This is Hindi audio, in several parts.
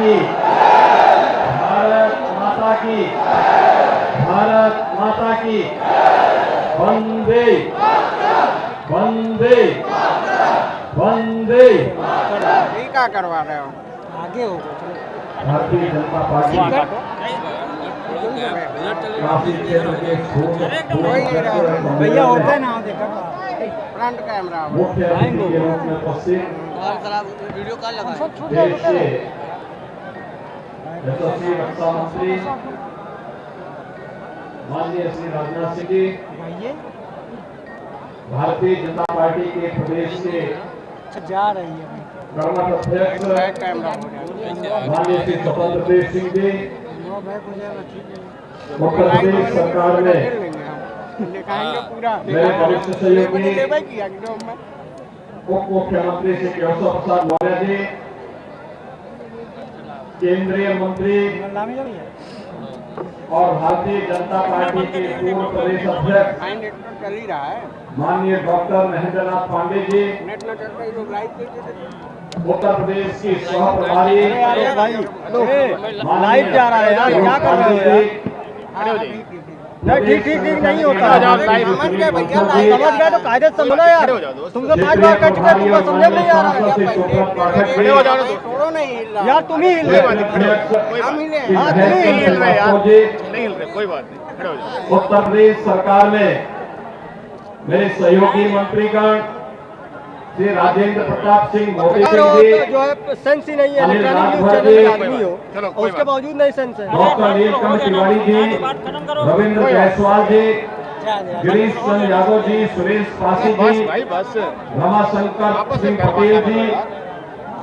की, भारत माता की, भारत माता की, वंदे वंदे वंदे। क्या करवा रहे हो? आगे हो भारतीय जनता पार्टी काफी क्षेत्र के भैया होता है ना, देखा फ्रंट कैमरा मुख्य अतिथि के रूप में उपस्थित वीडियो कॉल लगा देश के यशस्वी रक्षा मंत्री माननीय श्री राजनाथ सिंह जी, भारतीय जनता पार्टी के प्रदेश के जा रही है कर्मठ अध्यक्ष माननीय श्री स्वतंत्र देव सिंह जी, उत्तर प्रदेश सरकार में मेरे वरिष्ठ सहयोगी उप मुख्यमंत्री श्री केशव प्रसाद मौर्य जी, केंद्रीय मंत्री और भारतीय जनता पार्टी के पूर्व प्रदेश अध्यक्ष माननीय डॉक्टर महेंद्र नाथ पांडे जी, उत्तर प्रदेश की सह प्रभारी लाइव जा रहा है यार, क्या कर रहे हो? नहीं ठीक नहीं होता। समझ गए तो कायदे से समझो यार, तुमको 5 बार कह चुके, तुमको समझ नहीं आ रहा है यार, तुम ही हिल रहे हो। हम हिले, हाँ तुम ही हिल रहे यार, नहीं हिल रहे, कोई बात नहीं, खड़े हो जाओ। उत्तर प्रदेश सरकार में मेरे सहयोगी मंत्रीगण श्री राजेंद्र प्रताप सिंह मोदी सिंह जी, जो है सेंस ही नहीं है, इलेक्ट्रॉनिक न्यूज चैनल के आदमी हो, उसके बावजूद नहीं सेंस है। डॉक्टर नीलकंठ तिवारी जी, रविंद्र जायसवाल जी, गिरीश चंद्र यादव जी, सुरेश पासी जी, रमाशंकर सिंह पटेल जी,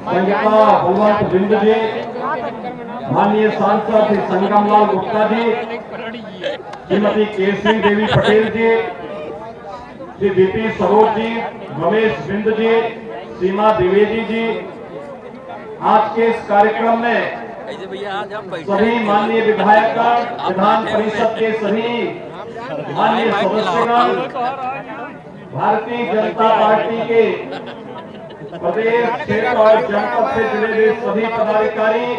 संगीता बलवंत बिंद जी, माननीय सांसद श्री संगमलाल गुप्ता जी, श्रीमती केसरी देवी पटेल जी, श्री बीपी सरोज जी, रमेश बिंद जी, सीमा द्विवेदी जी, आज के इस कार्यक्रम में सभी माननीय विधायकगण, विधान परिषद के सभी माननीय सदस्यगण, भारतीय जनता पार्टी के प्रदेश क्षेत्र और जनपद से जुड़े हुए सभी पदाधिकारी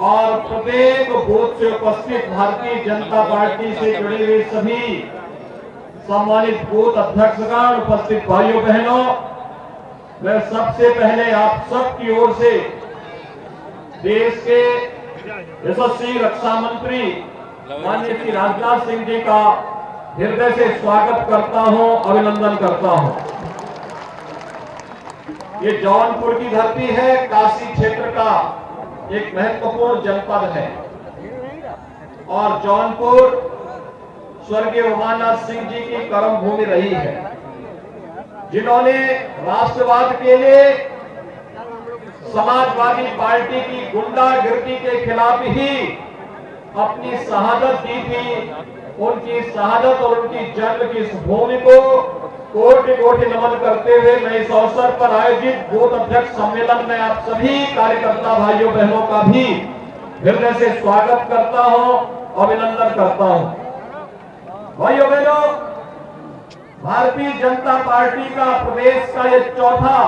और प्रत्येक बूथ से उपस्थित भारतीय जनता पार्टी से जुड़े हुए सभी सम्मानित बूथ अध्यक्षगण, उपस्थित भाइयों बहनों, मैं सबसे पहले आप सबकी ओर से देश के यशस्वी रक्षा मंत्री माननीय श्री राजनाथ सिंह जी का हृदय से स्वागत करता हूं, अभिनंदन करता हूं। ये जौनपुर की धरती है, काशी क्षेत्र का एक महत्वपूर्ण जनपद है और जौनपुर स्वर्गीय उमानाथ सिंह जी की कर्म भूमि रही है, जिन्होंने राष्ट्रवाद के लिए समाजवादी पार्टी की गुंडागिर्दी के खिलाफ ही अपनी शहादत दी थी। उनकी शहादत और उनकी जन्म की इस भूमि को कोटि कोटि नमन करते हुए मैं इस अवसर पर आयोजित बूथ अध्यक्ष सम्मेलन में आप सभी कार्यकर्ता भाइयों बहनों का भी हृदय से स्वागत करता हूं, अभिनंदन करता हूं। भाइयों बहनों, भारतीय जनता पार्टी का प्रदेश का ये चौथा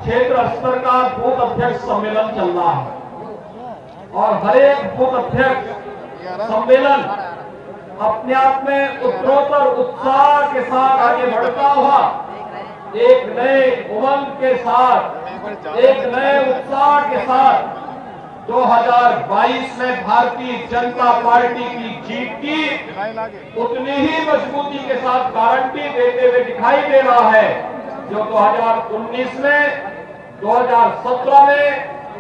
क्षेत्र स्तर का बूथ अध्यक्ष सम्मेलन चल रहा है और हर एक बूथ अध्यक्ष सम्मेलन अपने आप में उत्तरोत्तर उत्साह के साथ आगे बढ़ता हुआ एक नए उमंग के साथ, एक नए उत्साह के साथ 2022 में भारतीय जनता पार्टी की जीत की उतनी ही मजबूती के साथ गारंटी देते हुए दिखाई दे रहा है जो 2019 में, 2017 में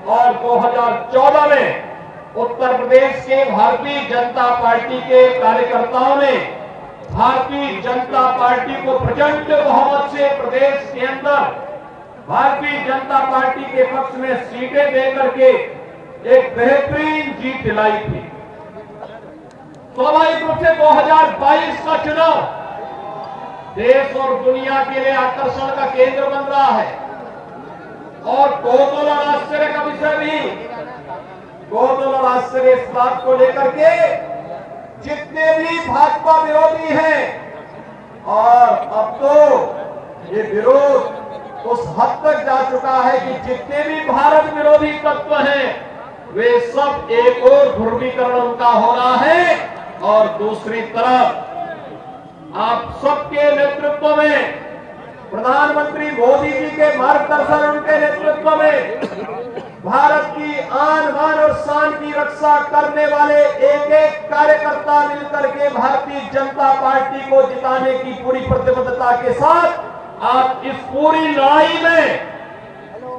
और 2014 में उत्तर प्रदेश के भारतीय जनता पार्टी के कार्यकर्ताओं ने भारतीय जनता पार्टी को प्रचंड बहुमत से प्रदेश के अंदर भारतीय जनता पार्टी के पक्ष में सीटें देकर के एक बेहतरीन जीत दिलाई थी। स्वाभाविक रूप से 2022 का चुनाव देश और दुनिया के लिए आकर्षण का केंद्र बन रहा है और कौतूहल और आश्चर्य का विषय भी, कौतूहल और आश्चर्य इस बात को लेकर के जितने भी भाजपा विरोधी हैं और अब तो ये विरोध उस हद तक जा चुका है कि जितने भी भारत विरोधी तत्व हैं वे सब एक और ध्रुवीकरण उनका हो रहा है, और दूसरी तरफ आप सबके नेतृत्व में, प्रधानमंत्री मोदी जी के मार्गदर्शन, उनके नेतृत्व में भारत की आन बान और शान की रक्षा करने वाले एक एक कार्यकर्ता मिलकर के भारतीय जनता पार्टी को जिताने की पूरी प्रतिबद्धता के साथ आप इस पूरी लड़ाई में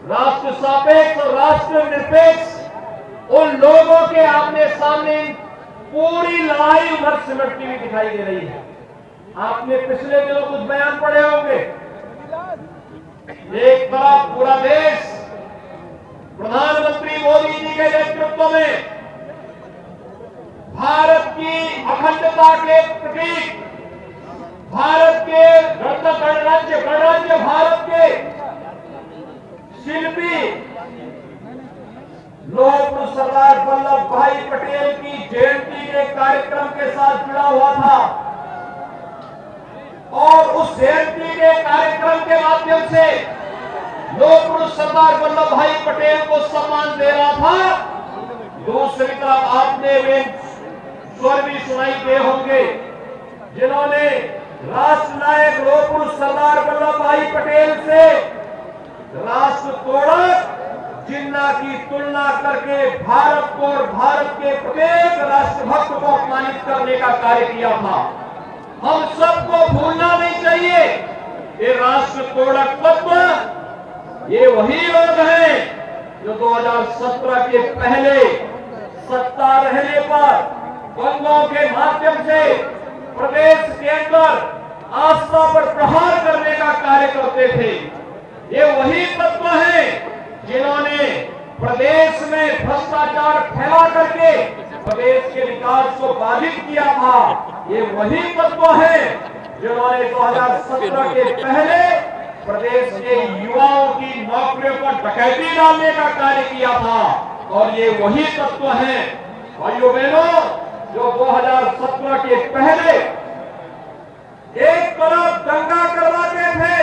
राष्ट्र सापेक्ष और राष्ट्र निरपेक्ष उन लोगों के आपने सामने पूरी लड़ाई उधर सिमटती हुई दिखाई दे रही है। आपने पिछले दिनों कुछ बयान पढ़े होंगे। एक तरफ पूरा देश प्रधानमंत्री मोदी जी के नेतृत्व में भारत की अखंडता के प्रतीक, भारत के गणराज्य भारत के शिल्पी लौह पुरुष सरदार वल्लभ भाई पटेल की जयंती के कार्यक्रम के साथ जुड़ा हुआ था, और उस जयंती के कार्यक्रम के माध्यम से लौह पुरुष सरदार वल्लभ भाई पटेल को सम्मान दे रहा था। दूसरी तरफ आपने वे स्वर भी सुनाई दे होंगे जिन्होंने राष्ट्र नायक लौह पुरुष सरदार वल्लभ भाई पटेल से राष्ट्र तोड़क जिन्ना की तुलना करके भारत को और भारत के प्रत्येक राष्ट्रभक्त को अपमानित करने का कार्य किया था। हम सबको भूलना नहीं चाहिए, ये राष्ट्र तोड़क तत्व ये वही लोग हैं जो 2017 के पहले सत्ता रहने पर दंगों के माध्यम से प्रदेश के अंदर आस्था पर प्रहार करने का कार्य करते थे। ये वही तत्व हैं जिन्होंने प्रदेश में भ्रष्टाचार फैला करके प्रदेश के विकास को बाधित किया था। ये वही तत्व है जिन्होंने 2017 के पहले प्रदेश के युवाओं की नौकरियों पर डकैती डालने का कार्य किया था, और ये वही तत्व है भाइयों बहनों जो 2017 के पहले एक तरफ दंगा करवाते थे,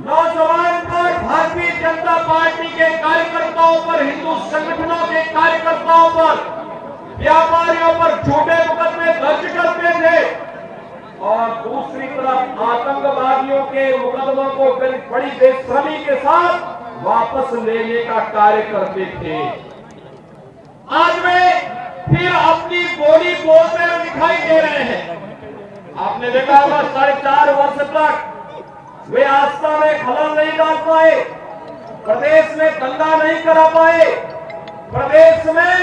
नौजवान पर, भारतीय जनता पार्टी के कार्यकर्ताओं पर, हिंदू संगठनों के कार्यकर्ताओं पर, व्यापारियों पर झूठे मुकदमे दर्ज करते थे, और दूसरी तरफ आतंकवादियों के मुकदमों को बड़ी बेशर्मी के साथ वापस लेने का कार्य करते थे। आज वे फिर अपनी बोली बोलते हुए दिखाई दे रहे हैं। आपने देखा होगा 4.5 वर्ष तक वे आस्था में खलल नहीं डाल पाए, प्रदेश में दंगा नहीं करा पाए, प्रदेश में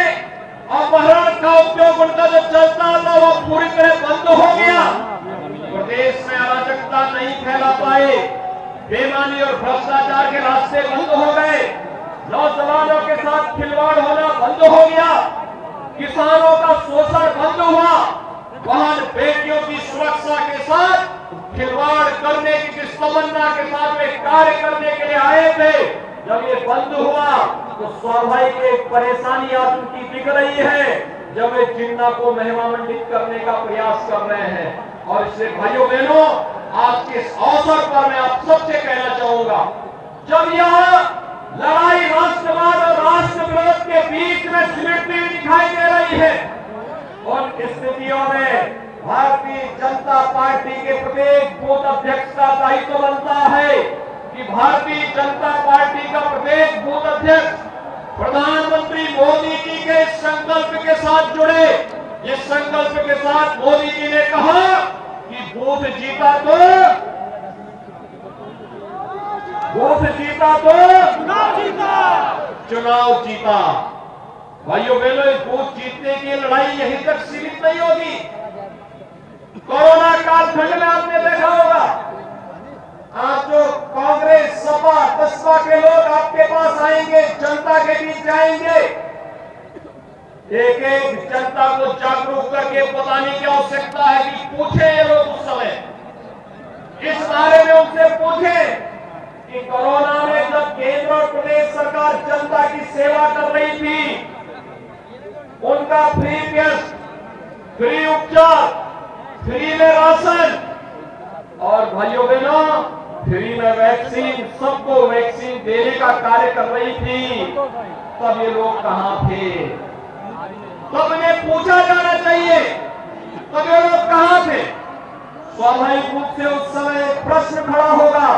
अपहरण का उपयोग उनका जो चलता था वो पूरी तरह बंद हो गया, प्रदेश में अराजकता नहीं फैला पाए, बेईमानी और भ्रष्टाचार के रास्ते बंद हो गए, नौजवानों के साथ खिलवाड़ होना बंद हो गया, किसानों का शोषण बंद हुआ, वाहन बेटियों की सुरक्षा के साथ खिलवाड़ करने की जिस तमन्ना के साथ वे कार्य करने के लिए आए थे, जब ये बंद हुआ तो स्वाभाविक एक परेशानी आज उनकी दिख रही है, जब वे जिन्ना को महिमामंडित करने का प्रयास कर रहे हैं। और इसलिए भाइयों बहनों आज के इस अवसर पर मैं आप सबसे कहना चाहूंगा, जब यह लड़ाई राष्ट्रवाद और राष्ट्र विरोध के बीच में सिमटती हुई दिखाई दे रही है, उन स्थितियों में भारतीय जनता पार्टी के प्रत्येक बूथ अध्यक्ष का दायित्व बनता है कि भारतीय जनता पार्टी का प्रत्येक बूथ अध्यक्ष प्रधानमंत्री मोदी जी के संकल्प के साथ जुड़े। इस संकल्प के साथ मोदी जी ने कहा कि बूथ जीता तो चुनाव जीता। भाइयों बहनों इस बूथ जीतने की लड़ाई यहीं तक सीमित नहीं होगी। कोरोना कालखंड में आपने देखा होगा, आज जो कांग्रेस, सपा, बसपा के लोग आपके पास आएंगे, जनता के बीच जाएंगे, एक एक जनता को जागरूक करके बताने की आवश्यकता है कि पूछे ये लोग उस समय इस बारे में उनसे पूछे कि कोरोना में जब केंद्र और प्रदेश सरकार जनता की सेवा कर रही थी, उनका फ्री टेस्ट, फ्री उपचार, फ्री में राशन और भाइयों बहनों फ्री में वैक्सीन, सबको वैक्सीन देने का कार्य कर रही थी, तब ये लोग कहां थे? तब इन्हें पूछा जाना चाहिए, तब ये लोग कहां थे? स्वाभाविक रूप से उस समय एक प्रश्न खड़ा होगा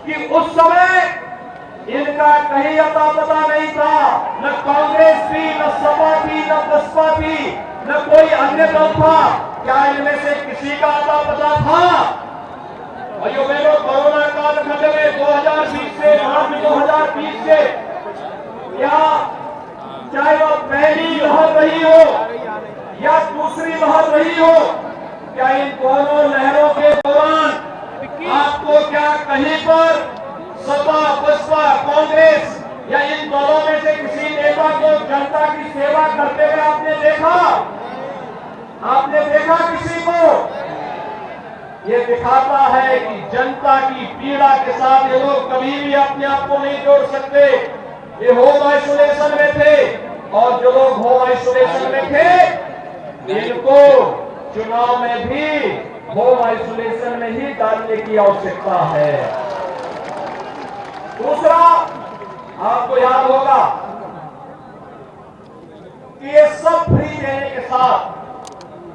कि उस समय इनका कहीं अता पता नहीं था, न कांग्रेस थी, न सपा थी, न बसपा थी, न कोई अन्य दल था। क्या इनमें से किसी का अता पता था? भाइयों बहनों, कोरोना कालखंड में 2020 से मार्च 2020 से या चाहे वह पहली लहर रही हो या दूसरी लहर रही हो, क्या इन दोनों लहरों के दौरान आपको क्या कहीं पर सपा, बसपा, कांग्रेस या इन दलों में से किसी नेता को जनता की सेवा करते हुए आपने देखा? आपने देखा किसी को? ये दिखाता है कि जनता की पीड़ा के साथ ये लोग कभी भी अपने आप को नहीं जोड़ सकते। ये होम आइसोलेशन में थे, और जो लोग होम आइसोलेशन में थे इनको चुनाव में भी होम आइसोलेशन में ही डालने की आवश्यकता है। दूसरा, आपको याद होगा कि ये सब फ्री देने के साथ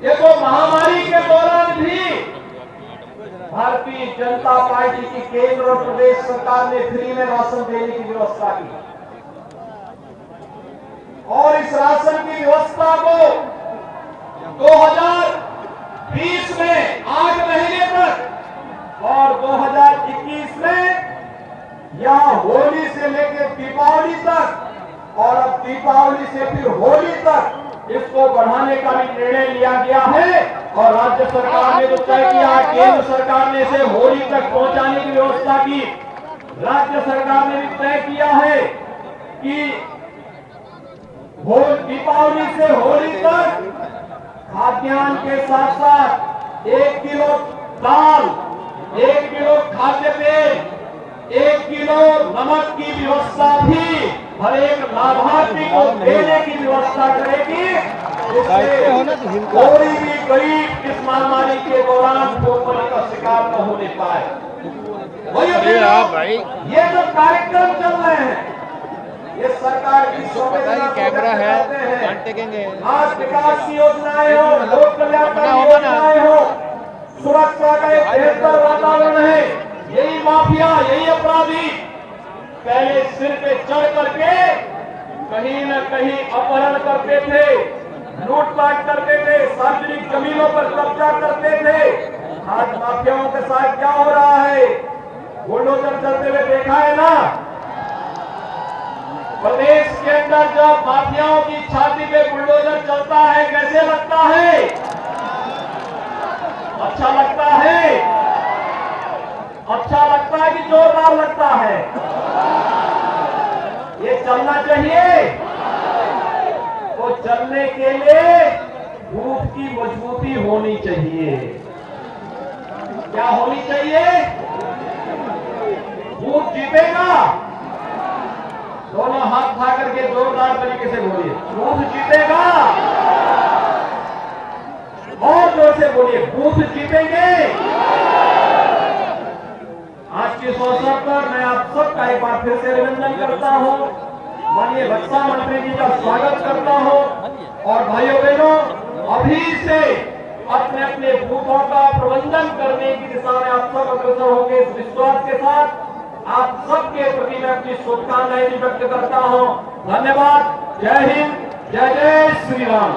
देखो महामारी के दौरान भी भारतीय जनता पार्टी की केंद्र और प्रदेश सरकार ने फ्री में राशन देने की व्यवस्था की, और इस राशन की व्यवस्था को 2020 में 8 महीने तक और 2021 में या होली से लेकर दीपावली तक और अब दीपावली से फिर होली तक इसको बढ़ाने का भी निर्णय लिया गया है। और राज्य सरकार ने तो तय किया है, केंद्र सरकार ने इसे होली तक पहुंचाने की व्यवस्था की। राज्य सरकार ने भी तय किया है कि दीपावली से होली तक खाद्यान्न के साथ साथ 1 किलो दाल, 1 किलो खाद्य तेल, 1 किलो नमक की व्यवस्था भी हर एक लाभार्थी को देने की व्यवस्था करेगी, जिससे कोई भी गरीब इस महामारी के दौरान भूखमरी का शिकार न होने पाए। भाई ये जो कार्यक्रम चल रहे हैं, ये सरकार की कैमरा है, टेकेंगे। आज विकास की योजनाएं हो, लोक कल्याणकारी योजनाएं हो, सुरक्षा का एक बेहतर वातावरण है, यही माफिया, यही अपराधी पहले सिर पे चढ़ करके कहीं न कहीं अपहरण करते थे, लूटपाट करते थे, सार्वजनिक जमीनों पर कब्जा करते थे। आज माफियाओं के साथ क्या हो रहा है? बुलडोजर चलते हुए देखा है ना? प्रदेश के अंदर जब माफियाओं की छाती पे बुलडोजर चलता है, कैसे लगता है? अच्छा लगता है? अच्छा लगता है कि जोरदार लगता है? ये चलना चाहिए। तो चलने के लिए बूथ की मजबूती होनी चाहिए। क्या होनी चाहिए? बूथ जीतेगा। दोनों हाथ उठा करके जोरदार तरीके से बोलिए, बूथ जीतेगा। और जोर से बोलिए, बूथ जीतेंगे। आज के इस अवसर पर मैं आप सबका एक बार फिर से अभिनंदन करता हूं, माननीय रक्षा मंत्री जी का स्वागत करता हूं, और भाइयों बहनों, अभी से अपने अपने बूथों का प्रबंधन करने की दिशा में आप सब अग्रसर होंगे। इस विश्वास के साथ आप सबके प्रति मैं अपनी शुभकामनाएं व्यक्त करता हूं। धन्यवाद। जय हिंद, जय जय श्री राम।